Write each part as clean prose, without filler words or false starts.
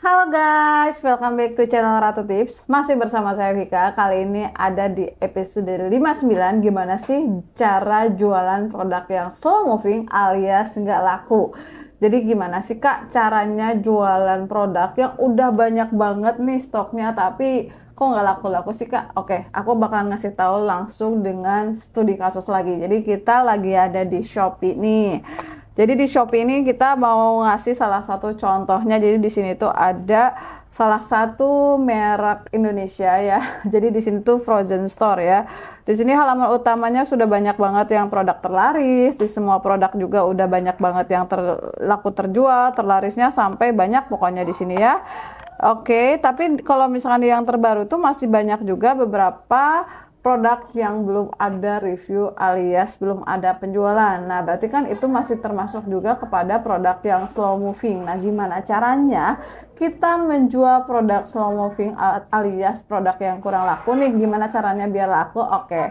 Halo guys, welcome back to channel Ratu Tips. Masih bersama saya Vika. Kali ini ada di episode 59. Gimana sih cara jualan produk yang slow moving alias nggak laku. Jadi gimana sih kak caranya jualan produk yang udah banyak banget nih stoknya tapi kok nggak laku-laku sih kak? Oke, aku bakalan ngasih tahu langsung dengan studi kasus lagi. Jadi kita lagi ada di Shopee nih. Jadi di Shopee ini kita mau ngasih salah satu contohnya. Jadi di sini tuh ada salah satu merek Indonesia ya. Jadi di sini tuh Frozen Store ya. Di sini halaman utamanya sudah banyak banget yang produk terlaris. Di semua produk juga udah banyak banget yang laku terjual, terlarisnya sampai banyak pokoknya di sini ya. Oke, tapi kalau misalkan yang terbaru tuh masih banyak juga beberapa produk yang belum ada review alias belum ada penjualan. Nah, berarti kan itu masih termasuk juga kepada produk yang slow moving. Nah, gimana caranya kita menjual produk slow moving alias produk yang kurang laku nih? Gimana caranya biar laku? Oke.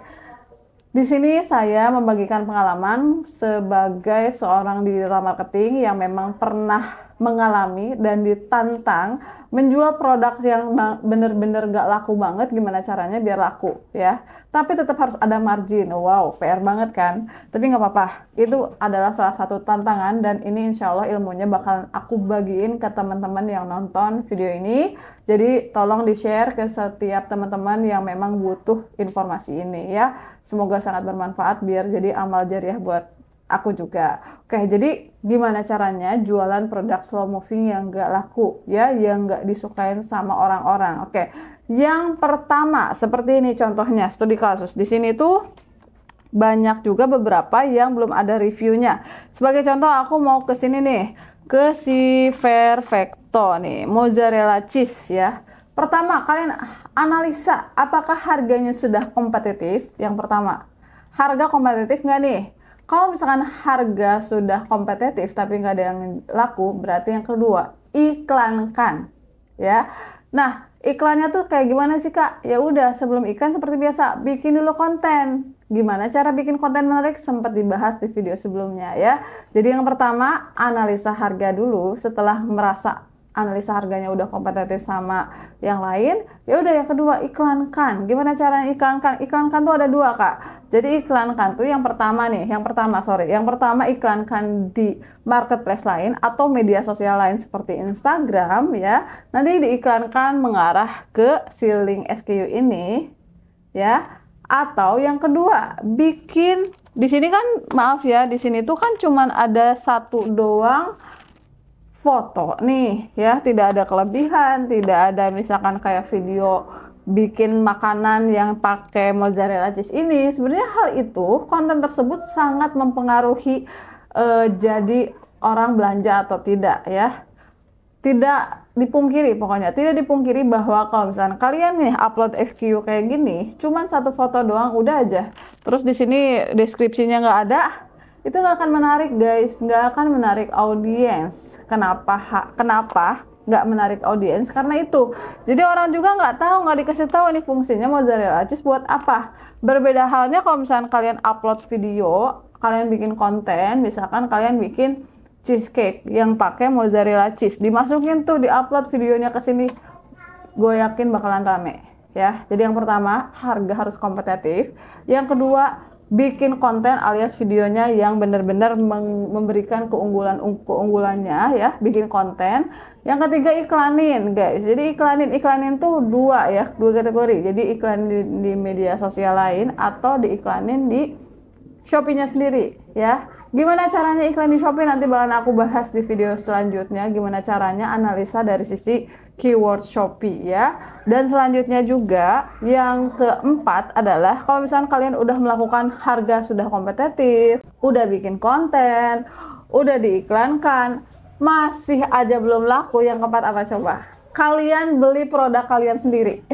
Di sini saya membagikan pengalaman sebagai seorang digital marketing yang memang pernah mengalami dan ditantang menjual produk yang bener-bener gak laku banget. Gimana caranya biar laku ya, tapi tetap harus ada margin. Wow, PR banget kan, tapi nggak apa-apa, itu adalah salah satu tantangan dan ini insya Allah ilmunya bakalan aku bagiin ke teman-teman yang nonton video ini. Jadi tolong di share ke setiap teman-teman yang memang butuh informasi ini ya. Semoga sangat bermanfaat biar jadi amal jariah buat aku juga. Oke, jadi gimana caranya jualan produk slow moving yang nggak laku ya, yang nggak disukain sama orang-orang. Oke, yang pertama seperti ini contohnya studi kasus. Di sini tuh banyak juga beberapa yang belum ada reviewnya. Sebagai contoh aku mau ke sini nih, ke si Perfecto nih, mozzarella cheese ya. Pertama, kalian analisa apakah harganya sudah kompetitif. Yang pertama, harga kompetitif nggak nih? Kalau misalkan harga sudah kompetitif tapi nggak ada yang laku, berarti yang kedua, iklankan ya. Nah, iklannya tuh kayak gimana sih kak? Ya udah, sebelum iklan seperti biasa, bikin dulu konten. Gimana cara bikin konten menarik? Sempat dibahas di video sebelumnya ya. Jadi yang pertama, analisa harga dulu. Setelah merasa analisa harganya udah kompetitif sama yang lain, ya udah yang kedua iklankan. Gimana caranya iklankan? Iklankan tuh ada dua kak. Jadi iklankan tuh yang pertama iklankan di marketplace lain atau media sosial lain seperti Instagram ya. Nanti diiklankan mengarah ke si link SKU ini ya. Atau yang kedua, bikin di sini kan maaf ya, di sini tuh kan cuman ada satu doang foto nih ya, tidak ada kelebihan, tidak ada misalkan kayak video bikin makanan yang pakai mozzarella cheese ini. Sebenarnya hal itu, konten tersebut sangat mempengaruhi jadi orang belanja atau tidak ya. Tidak dipungkiri, pokoknya tidak dipungkiri bahwa kalau misalkan kalian nih upload SKU kayak gini, cuman satu foto doang udah aja, terus di sini deskripsinya nggak ada, itu nggak akan menarik guys, nggak akan menarik audiens. Kenapa nggak menarik audiens? Karena itu, jadi orang juga nggak tahu, nggak dikasih tahu ini fungsinya mozzarella cheese buat apa. Berbeda halnya kalau misalkan kalian upload video, kalian bikin konten, misalkan kalian bikin cheesecake yang pakai mozzarella cheese, dimasukin tuh, diupload videonya ke sini, gue yakin bakalan rame ya. Jadi yang pertama, harga harus kompetitif. Yang kedua, bikin konten alias videonya yang benar-benar memberikan keunggulannya ya, bikin konten. Yang ketiga, iklanin guys. Jadi iklanin tuh dua kategori. Jadi iklan di media sosial lain atau diiklanin di Shopee-nya sendiri ya. Gimana caranya iklan di Shopee nanti bakalan aku bahas di video selanjutnya, gimana caranya analisa dari sisi keyword Shopee ya. Dan selanjutnya juga yang keempat adalah kalau misalnya kalian udah melakukan harga sudah kompetitif, udah bikin konten, udah diiklankan, masih aja belum laku, yang keempat apa coba? Kalian beli produk kalian sendiri.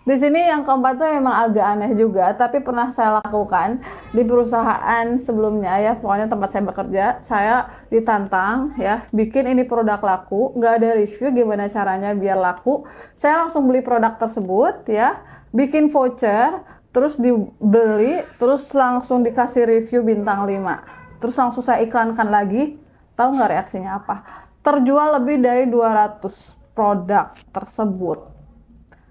Di sini yang keempat tuh emang agak aneh juga, tapi pernah saya lakukan di perusahaan sebelumnya ya. Pokoknya tempat saya bekerja, saya ditantang ya, bikin ini produk laku, nggak ada review, gimana caranya biar laku. Saya langsung beli produk tersebut ya, bikin voucher, terus dibeli, terus langsung dikasih review bintang 5. Terus langsung saya iklankan lagi, tahu nggak reaksinya apa? terjual lebih dari 200 produk tersebut.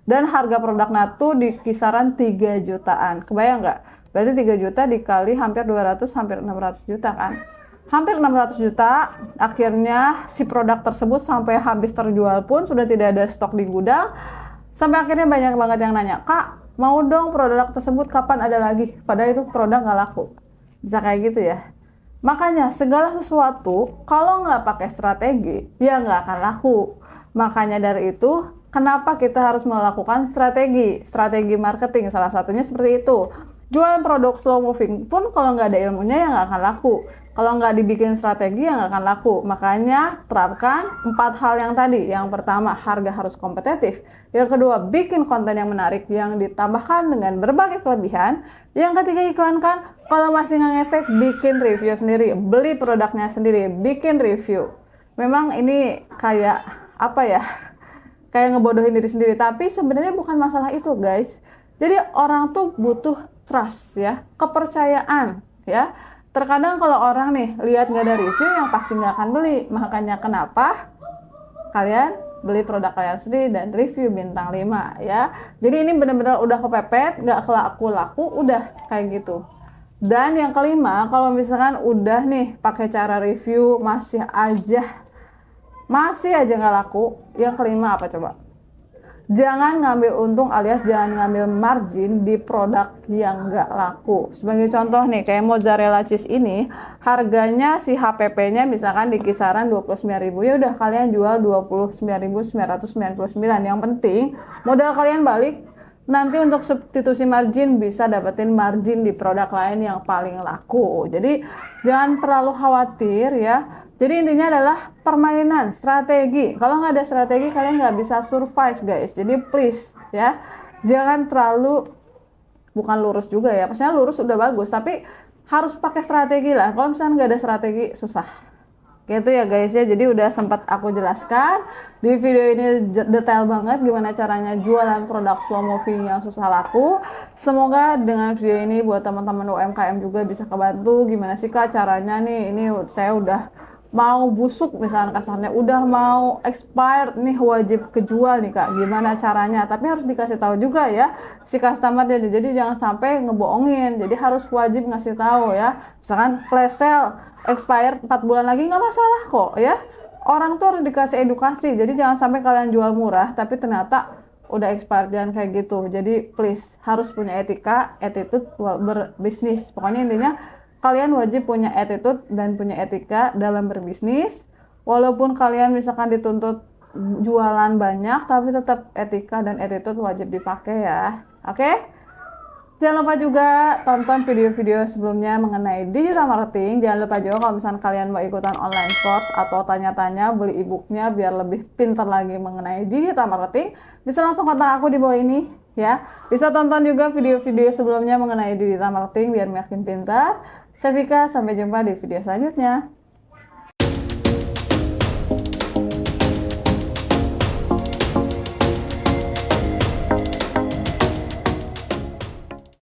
Dan harga produknya tuh di kisaran 3 jutaan. Kebayang nggak? Berarti 3 juta dikali hampir 200, hampir 600 juta kan? Hampir 600 juta, akhirnya si produk tersebut sampai habis terjual pun sudah tidak ada stok di gudang. Sampai akhirnya banyak banget yang nanya, "Kak, mau dong produk tersebut kapan ada lagi?" Padahal itu produk nggak laku. Bisa kayak gitu ya. Makanya segala sesuatu kalau nggak pakai strategi, ya nggak akan laku. Makanya dari itu, kenapa kita harus melakukan strategi marketing? Salah satunya seperti itu. Jualan produk slow moving pun kalau nggak ada ilmunya ya nggak akan laku. Kalau nggak dibikin strategi ya nggak akan laku. Makanya terapkan 4 hal yang tadi. Yang pertama, harga harus kompetitif. Yang kedua, bikin konten yang menarik yang ditambahkan dengan berbagai kelebihan. Yang ketiga, iklankan. Kalau masih nggak ngefek, bikin review sendiri. Beli produknya sendiri, bikin review. Memang ini kayak apa ya? Kayak ngebodohin diri sendiri, tapi sebenarnya bukan masalah itu, guys. Jadi orang tuh butuh trust ya, kepercayaan ya. Terkadang kalau orang nih lihat nggak ada review, yang pasti nggak akan beli. Makanya kenapa kalian beli produk kalian sendiri dan review bintang 5 ya. Jadi ini benar-benar udah kepepet, nggak laku-laku, udah kayak gitu. Dan yang kelima, kalau misalkan udah nih pakai cara review masih aja nggak laku, yang kelima apa coba? Jangan ngambil untung alias jangan ngambil margin di produk yang nggak laku. Sebagai contoh nih, kayak mozzarella cheese ini, harganya si HPP-nya misalkan di kisaran 29.000, ya udah kalian jual 29.999. Yang penting modal kalian balik. Nanti untuk substitusi margin bisa dapetin margin di produk lain yang paling laku. Jadi jangan terlalu khawatir ya. Jadi intinya adalah permainan, strategi. Kalau nggak ada strategi, kalian nggak bisa survive, guys. Jadi please, ya, jangan terlalu, bukan lurus juga ya. Maksudnya lurus udah bagus, tapi harus pakai strategi lah. Kalau misalnya nggak ada strategi, susah. Gitu ya guys ya. Jadi udah sempat aku jelaskan di video ini detail banget gimana caranya jualan produk slow moving yang susah laku. Semoga dengan video ini buat teman-teman UMKM juga bisa kebantu. Gimana sih Kak caranya nih? Ini saya udah mau busuk misalnya kasarnya, udah mau expired nih, wajib kejual nih Kak, gimana caranya? Tapi harus dikasih tahu juga ya si customer, jadi jangan sampai ngebohongin. Jadi harus wajib ngasih tahu ya, misalkan flash sale expired 4 bulan lagi, nggak masalah kok ya. Orang tuh harus dikasih edukasi, jadi jangan sampai kalian jual murah tapi ternyata udah expired, jangan kayak gitu. Jadi please harus punya etika, attitude berbisnis. Pokoknya intinya kalian wajib punya attitude dan punya etika dalam berbisnis. Walaupun kalian misalkan dituntut jualan banyak, tapi tetap etika dan attitude wajib dipakai ya. Oke? Jangan lupa juga tonton video-video sebelumnya mengenai digital marketing. Jangan lupa juga kalau misalkan kalian mau ikutan online course atau tanya-tanya, beli e-booknya biar lebih pintar lagi mengenai digital marketing, bisa langsung kontak aku di bawah ini ya. Bisa tonton juga video-video sebelumnya mengenai digital marketing biar makin pintar. Saya Vika, sampai jumpa di video selanjutnya.